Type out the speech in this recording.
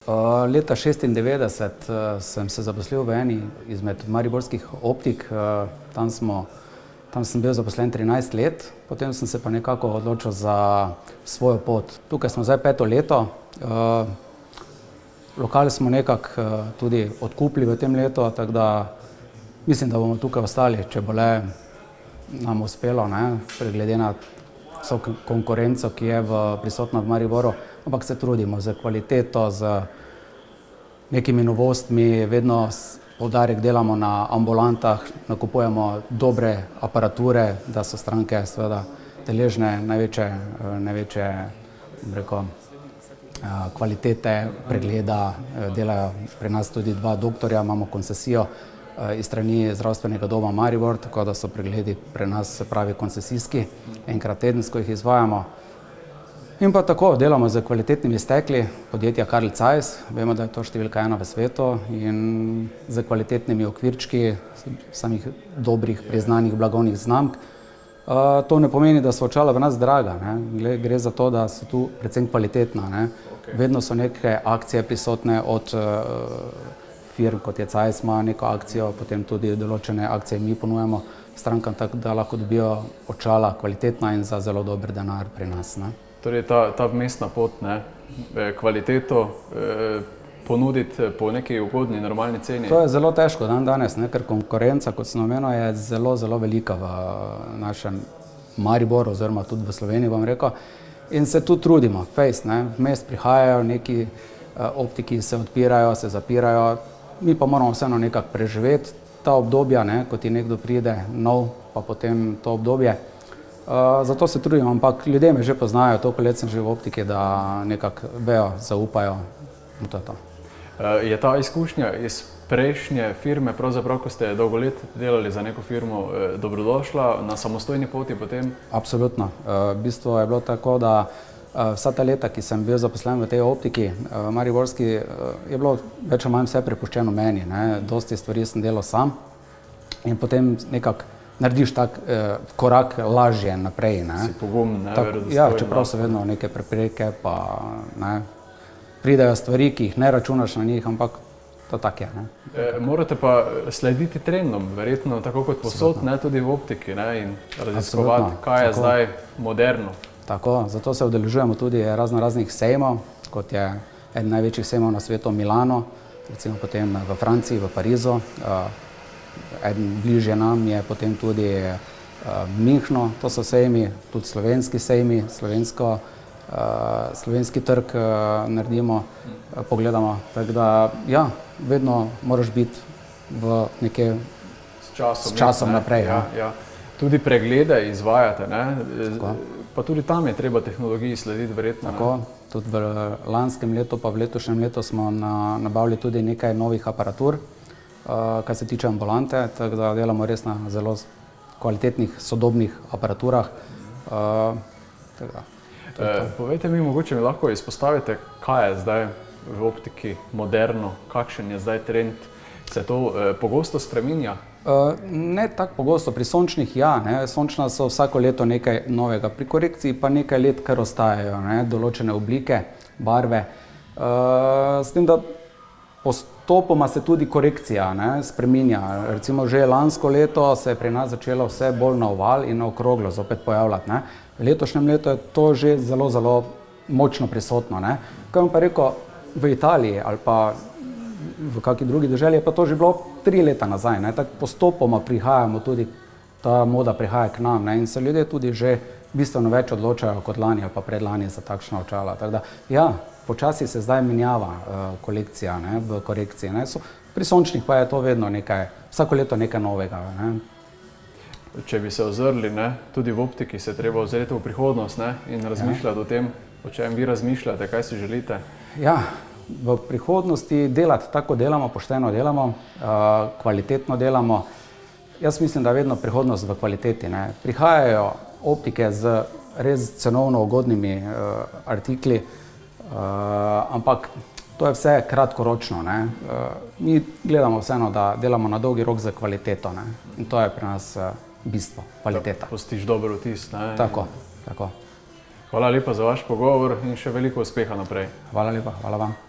Leta 1996 sem se zaposlil v eni izmed mariborskih optik. Tam sem bil zaposlen 13 let, potem sem se pa nekako odločil za svojo pot. Tukaj smo zdaj 5. leto. Lokal smo nekako tudi odkupili v tem letu, tako da mislim, da bomo tukaj ostali, če bo le nam uspelo, glede na vso konkurenco, ki je prisotna v Mariboru, ampak se trudimo z kvaliteto, z nekimi novostmi, vedno poudarek delamo na ambulantah, nakupujemo dobre aparature, da so stranke seveda deležne največje kvalitete pregleda. Delajo pri nas tudi 2 doktorja, imamo koncesijo iz strani Zdravstvenega doma Maribor, tako da so pregledi pri nas, se pravi, koncesijski, enkrat tedensko jih izvajamo. In pa tako, delamo z kvalitetnimi stekli podjetja Carl Zeiss, vemo, da je to številka 1 v svetu, in z kvalitetnimi okvirčki samih dobrih, priznanih blagovnih znamk. To ne pomeni, da so očala v nas draga, gre za to, da so tu predvsem kvalitetna. Vedno so neke akcije prisotne od firm, kot je Zeiss, ima neko akcijo, potem tudi določene akcije mi ponujamo strankam, tako da lahko dobijo očala kvalitetna in za zelo dober denar pri nas. Torej ta vmesna pot, kvaliteto ponuditi po neki ugodni, normalni ceni. To je zelo težko danes, ker konkurenca, kot sem omenil, je zelo, zelo velika v našem Mariboru oziroma tudi v Sloveniji, bom rekel. In se tu trudimo, vmes prihajajo neki optiki, se odpirajo, se zapirajo. Mi pa moramo vseeno nekako preživeti ta obdobja, ko ti nekdo pride nov, pa potem to obdobje. Zato se trudimo, ampak ljudje me že poznajo, toliko let sem že v optiki, da nekako vejo, zaupajo in to je to. Je ta izkušnja iz prejšnje firme, pravzaprav, ko ste dolgo let delali za neko firmo, dobrodošla na samostojni poti potem? Absolutno. V bistvu je bilo tako, da vsa ta leta, ki sem bil zaposlen v tej optiki mariborski, je bilo več ali manj vse prepuščeno meni. Dosti stvari sem delal sam in potem nekako narediš tak korak lažje naprej. Si pogumen, verodostojno. Ja, čeprav so vedno neke prepreke, pa pridejo stvari, ki jih ne računaš na njih, ampak to tak je. Morate pa slediti trendom, verjetno tako kot posod, tudi v optiki, in raziskovati, kaj je zdaj moderno. Tako, zato se udeležujemo tudi raznih sejmov, kot je eden največjih sejmov na svetu Milano, recimo potem v Franciji, v Parizu. Eden bližje nam je potem tudi Münchnu, to so sejmi, tudi slovenski sejmi, slovenski trg naredimo, pogledamo. Tako da, ja, vedno moraš biti v nekje s časom naprej. Tudi preglede izvajate, pa tudi tam je treba tehnologiji slediti, verjetno. Tako, tudi v lanskem letu pa v letošnjem letu smo nabavili tudi nekaj novih aparatur, kar se tiče ambulante, tako da delamo res na zelo kvalitetnih, sodobnih aparaturah. Povejte mi, mogoče mi lahko izpostavite, kaj je zdaj v optiki moderno, kakšen je zdaj trend, se to pogosto spreminja? Ne tako pogosto, pri sončnih sončna so vsako leto nekaj novega, pri korekciji pa nekaj let kar ostajajo, določene oblike, barve. S tem, da postopoma se tudi korekcija spreminja. Recimo že lansko leto se je pri nas začelo vse bolj na oval in na okroglo zopet pojavljati. V letošnjem letu je to že zelo, zelo močno prisotno. Kaj bom pa rekel, v Italiji ali pa v kakšni drugi deželi je pa to že bilo 3 leta nazaj. Tako postopoma prihajamo tudi, ta moda prihaja k nam in se ljudje tudi že bistveno več odločajo kot lani ali pa predlani za takšna očala. Tako da, ja, počasi se zdaj menjava kolekcija v korekciji. Pri sončnih pa je to vedno nekaj, vsako leto nekaj novega. Če bi se ozrli, tudi v optiki se treba ozreti v prihodnost in razmišljati o tem, o čem vi razmišljate, kaj si želite. Ja, v prihodnosti delati tako delamo, pošteno delamo, kvalitetno delamo. Jaz mislim, da je vedno prihodnost v kvaliteti. Prihajajo optike z res cenovno ugodnimi artikli, ampak to je vse kratkoročno. Mi gledamo vseeno, da delamo na dolgi rok za kvaliteto. In to je pri nas bistvo, kvaliteta. Pustiš dober vtis. Tako. Hvala lepa za vaš pogovor in še veliko uspeha naprej. Hvala lepa, hvala vam.